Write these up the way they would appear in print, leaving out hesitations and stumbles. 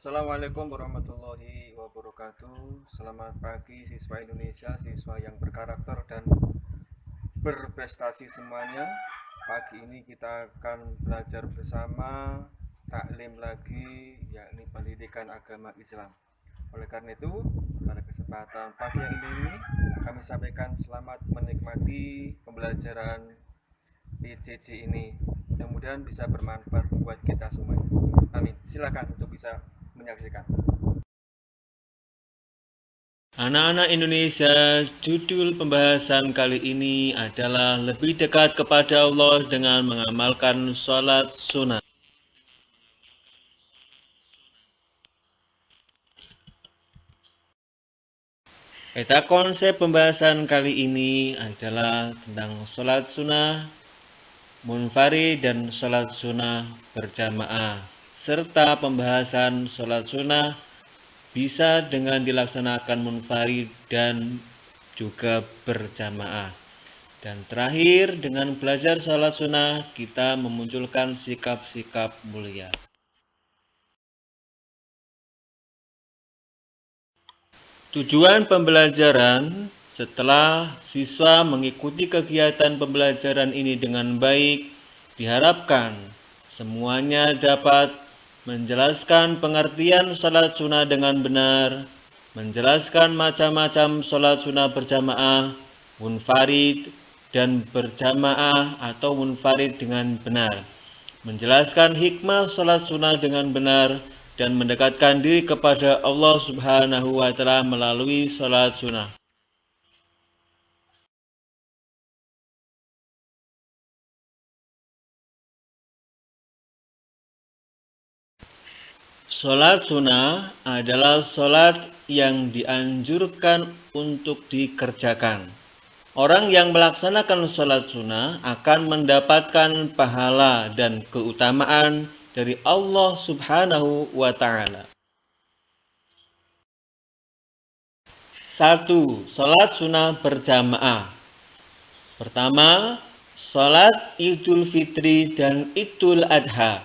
Assalamualaikum warahmatullahi wabarakatuh. Selamat pagi siswa Indonesia, siswa yang berkarakter dan berprestasi semuanya. Pagi ini kita akan belajar bersama taklim lagi, yakni pendidikan agama Islam. Oleh karena itu, pada kesempatan pagi yang ini kami sampaikan selamat menikmati pembelajaran PJJ ini. Mudah-mudahan bisa bermanfaat buat kita semuanya. Amin. Silakan untuk bisa menyaksikan. Anak-anak Indonesia, judul pembahasan kali ini adalah lebih dekat kepada Allah dengan mengamalkan sholat sunnah. Konsep pembahasan kali ini adalah tentang sholat sunnah, munfarid dan sholat sunnah berjamaah, serta pembahasan sholat sunnah bisa dengan dilaksanakan munfarid dan juga berjamaah. Dan terakhir, dengan belajar sholat sunnah, kita memunculkan sikap-sikap mulia. Tujuan pembelajaran setelah siswa mengikuti kegiatan pembelajaran ini dengan baik, diharapkan semuanya dapat menjelaskan pengertian sholat sunnah dengan benar, menjelaskan macam-macam sholat sunnah berjamaah, munfarid, dan berjamaah atau munfarid dengan benar, menjelaskan hikmah sholat sunnah dengan benar, dan mendekatkan diri kepada Allah Subhanahu wa Ta'ala melalui sholat sunnah. Sholat sunnah adalah sholat yang dianjurkan untuk dikerjakan. Orang yang melaksanakan sholat sunnah akan mendapatkan pahala dan keutamaan dari Allah Subhanahu wa Ta'ala. 1. Sholat sunnah berjamaah. Pertama, sholat Idul Fitri dan Idul Adha.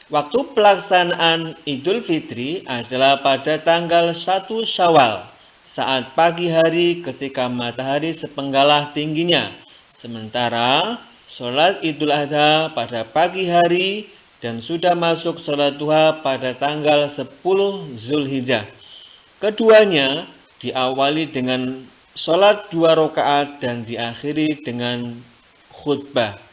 Waktu pelaksanaan Idul Fitri adalah pada tanggal 1 Syawal, saat pagi hari ketika matahari sepenggalah tingginya. Sementara sholat Idul Adha pada pagi hari dan sudah masuk sholat duha pada tanggal 10 Zulhijjah. Keduanya diawali dengan sholat 2 rakaat dan diakhiri dengan khutbah.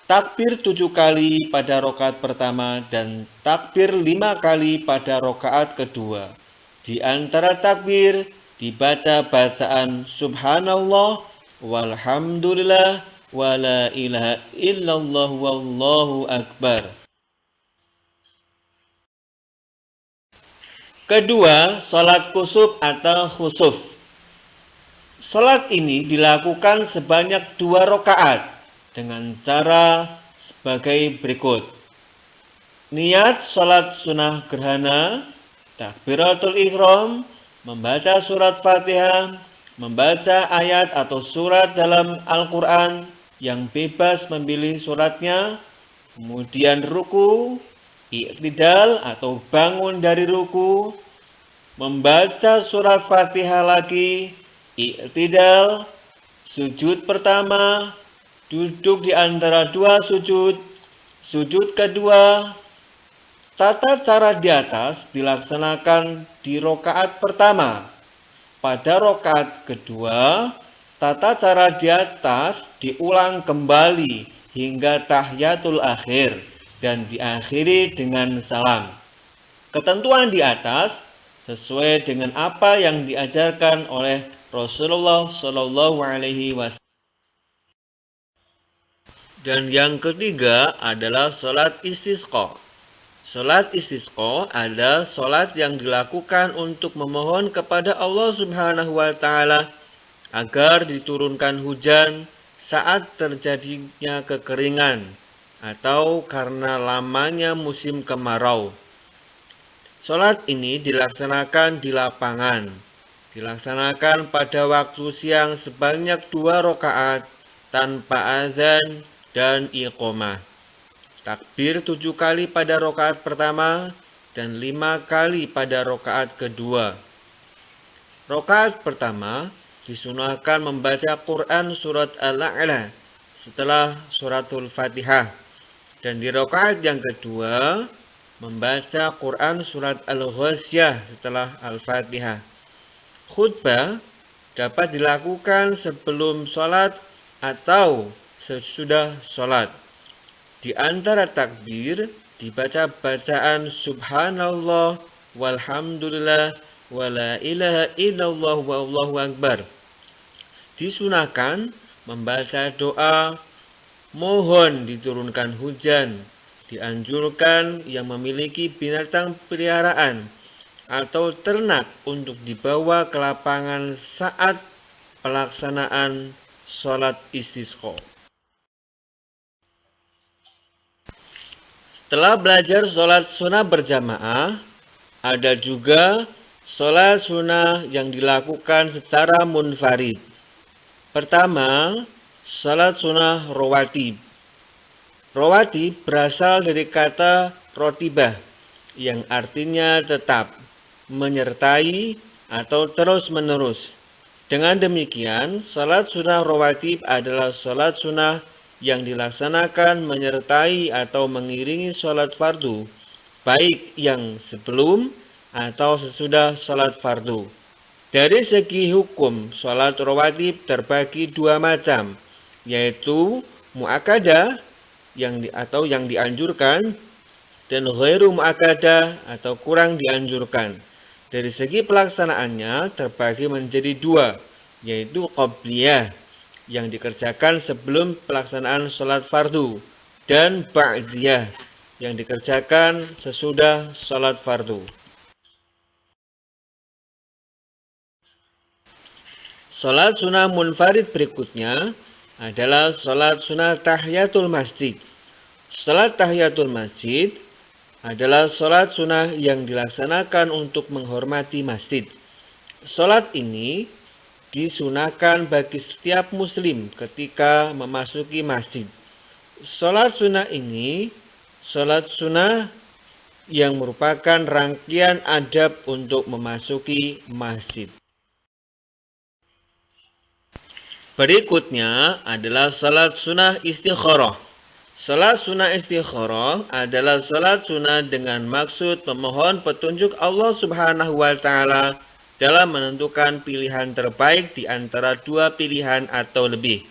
Takbir 7 kali pada rakaat pertama dan takbir 5 kali pada rakaat kedua. Di antara takbir dibaca bacaan subhanallah walhamdulillah wala ilaha illallah wallahu akbar. Kedua, sholat kusuf atau khusuf. Sholat ini dilakukan sebanyak 2 rakaat dengan cara sebagai berikut. Niat sholat sunnah gerhana, takbiratul ihram, membaca surat Fatihah, membaca ayat atau surat dalam Al-Quran yang bebas memilih suratnya, kemudian ruku, i'tidal atau bangun dari ruku, membaca surat Fatihah lagi, i'tidal, sujud pertama, duduk di antara 2 sujud, sujud kedua. Tata cara di atas dilaksanakan di rakaat pertama. Pada rakaat kedua, tata cara di atas diulang kembali hingga tahiyatul akhir dan diakhiri dengan salam. Ketentuan di atas sesuai dengan apa yang diajarkan oleh Rasulullah Shallallahu Alaihi Wasallam. Dan yang ketiga adalah sholat istisqa. Sholat istisqa adalah sholat yang dilakukan untuk memohon kepada Allah Subhanahu wa Ta'ala agar diturunkan hujan saat terjadinya kekeringan atau karena lamanya musim kemarau. Sholat ini dilaksanakan di lapangan, dilaksanakan pada waktu siang sebanyak 2 rakaat tanpa azan dan iqomah. Takbir 7 kali pada rakaat pertama, dan 5 kali pada rakaat kedua. Rakaat pertama disunahkan membaca Quran surat Al-A'la setelah suratul Fatihah, dan di rakaat yang kedua membaca Quran surat Al-Ghasyiyah setelah Al-Fatihah. Khutbah dapat dilakukan sebelum sholat atau sesudah sholat. Di antara takbir dibaca bacaan subhanallah walhamdulillah wala ilaha illallah wallahu akbar. Disunahkan membaca doa mohon diturunkan hujan. Dianjurkan yang memiliki binatang peliharaan atau ternak untuk dibawa ke lapangan saat pelaksanaan sholat istisqa. Setelah belajar sholat sunnah berjamaah, ada juga sholat sunnah yang dilakukan secara munfarid. Pertama, sholat sunnah rawatib. Rawatib berasal dari kata rotibah yang artinya tetap, menyertai, atau terus-menerus. Dengan demikian, sholat sunnah rawatib adalah sholat sunnah yang dilaksanakan menyertai atau mengiringi sholat fardu, baik yang sebelum atau sesudah sholat fardu. Dari segi hukum, sholat rawatib terbagi dua macam, yaitu mu'akkadah yang dianjurkan dan ghairu mu'akkadah atau kurang dianjurkan. Dari segi pelaksanaannya terbagi menjadi dua, yaitu qobliyah yang dikerjakan sebelum pelaksanaan sholat fardu dan ba'diyah yang dikerjakan sesudah sholat fardu. Sholat sunnah munfarid berikutnya adalah sholat sunnah tahiyatul masjid. Sholat tahiyatul masjid adalah sholat sunnah yang dilaksanakan untuk menghormati masjid. Sholat ini disunahkan bagi setiap muslim ketika memasuki masjid. Sholat sunnah ini sholat sunnah yang merupakan rangkaian adab untuk memasuki masjid. Berikutnya adalah sholat sunnah istikharah. Sholat sunnah istikharah adalah sholat sunnah dengan maksud memohon petunjuk Allah Subhanahu wa Ta'ala dalam menentukan pilihan terbaik di antara dua pilihan atau lebih.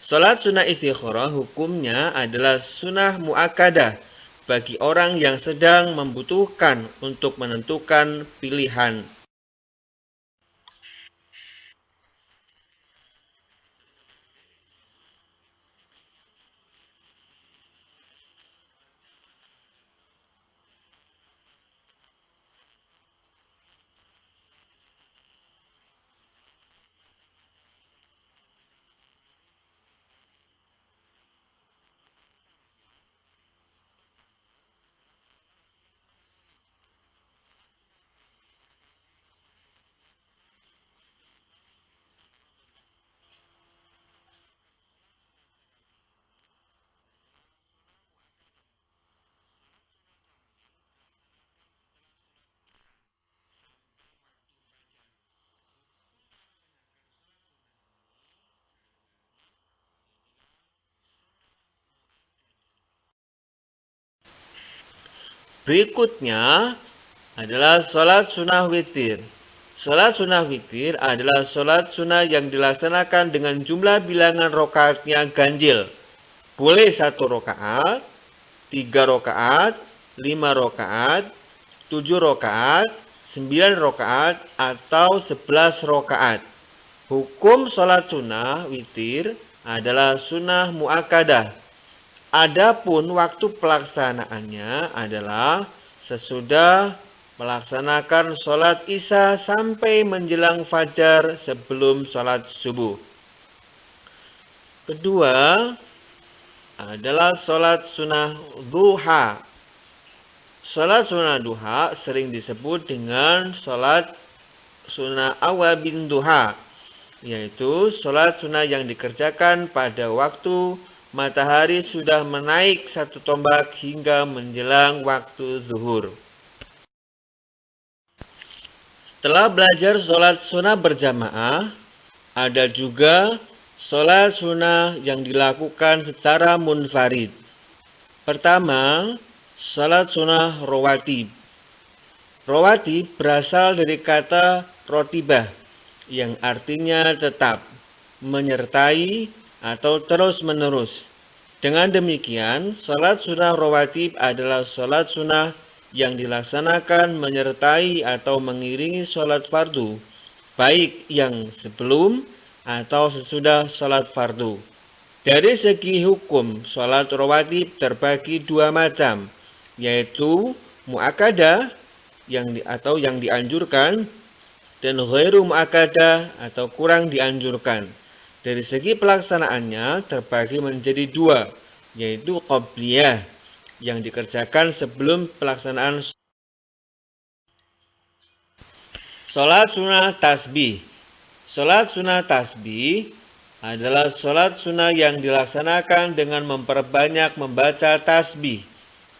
Sholat sunnah istikharah hukumnya adalah sunnah mu'akkadah bagi orang yang sedang membutuhkan untuk menentukan pilihan. Berikutnya adalah sholat sunnah witir. Sholat sunnah witir adalah sholat sunnah yang dilaksanakan dengan jumlah bilangan rakaatnya ganjil. Boleh 1 rakaat, 3 rakaat, 5 rakaat, 7 rakaat, 9 rakaat, atau 11 rakaat. Hukum sholat sunnah witir adalah sunnah mu'akkadah. Adapun waktu pelaksanaannya adalah sesudah melaksanakan sholat isya sampai menjelang fajar sebelum sholat subuh. Kedua adalah sholat sunnah duha. Sholat sunnah duha sering disebut dengan sholat sunnah awabin duha, yaitu sholat sunnah yang dikerjakan pada waktu matahari sudah menaik 1 tombak hingga menjelang waktu zuhur. Setelah belajar sholat sunnah berjamaah, ada juga sholat sunnah yang dilakukan secara munfarid. Pertama, sholat sunnah rawatib. Rawatib berasal dari kata rotibah yang artinya tetap, menyertai, atau terus-menerus. Dengan demikian, sholat sunnah rawatib adalah sholat sunnah yang dilaksanakan menyertai atau mengiringi sholat fardu, baik yang sebelum atau sesudah sholat fardu. Dari segi hukum, sholat rawatib terbagi dua macam, yaitu mu'akkadah atau yang dianjurkan, dan ghairu mu'akkadah atau kurang dianjurkan. Dari segi pelaksanaannya terbagi menjadi dua, yaitu qobliyah yang dikerjakan sebelum pelaksanaan sholat sunnah tasbih. Sholat sunnah tasbih adalah sholat sunnah yang dilaksanakan dengan memperbanyak membaca tasbih.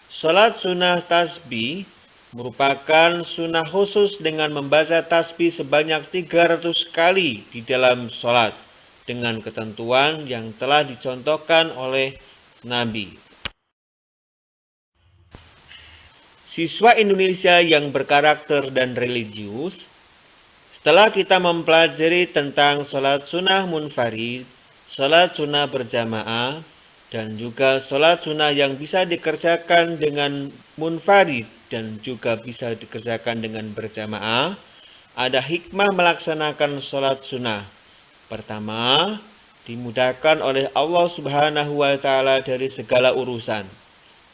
Sholat sunnah tasbih merupakan sunnah khusus dengan membaca tasbih sebanyak 300 kali di dalam sholat, dengan ketentuan yang telah dicontohkan oleh Nabi. Siswa Indonesia yang berkarakter dan religius, setelah kita mempelajari tentang sholat sunnah munfarid, sholat sunnah berjamaah, dan juga sholat sunnah yang bisa dikerjakan dengan munfarid dan juga bisa dikerjakan dengan berjamaah, ada hikmah melaksanakan sholat sunnah. Pertama, dimudahkan oleh Allah Subhanahu wa Ta'ala dari segala urusan.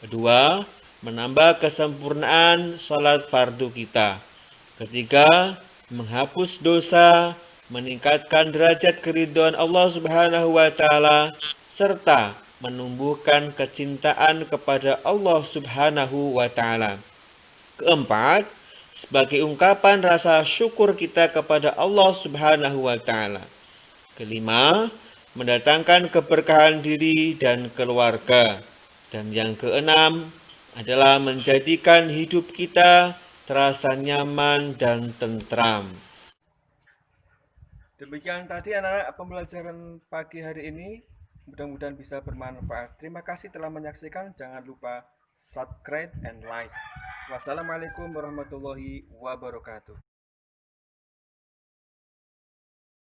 Kedua, menambah kesempurnaan sholat fardu kita. Ketiga, menghapus dosa, meningkatkan derajat keridhaan Allah Subhanahu wa Ta'ala, serta menumbuhkan kecintaan kepada Allah Subhanahu wa Ta'ala. Keempat, sebagai ungkapan rasa syukur kita kepada Allah Subhanahu wa Ta'ala. Kelima, mendatangkan keberkahan diri dan keluarga. Dan yang keenam adalah menjadikan hidup kita terasa nyaman dan tentram. Demikian tadi anak-anak pembelajaran pagi hari ini. Mudah-mudahan bisa bermanfaat. Terima kasih telah menyaksikan. Jangan lupa subscribe and like. Wassalamualaikum warahmatullahi wabarakatuh.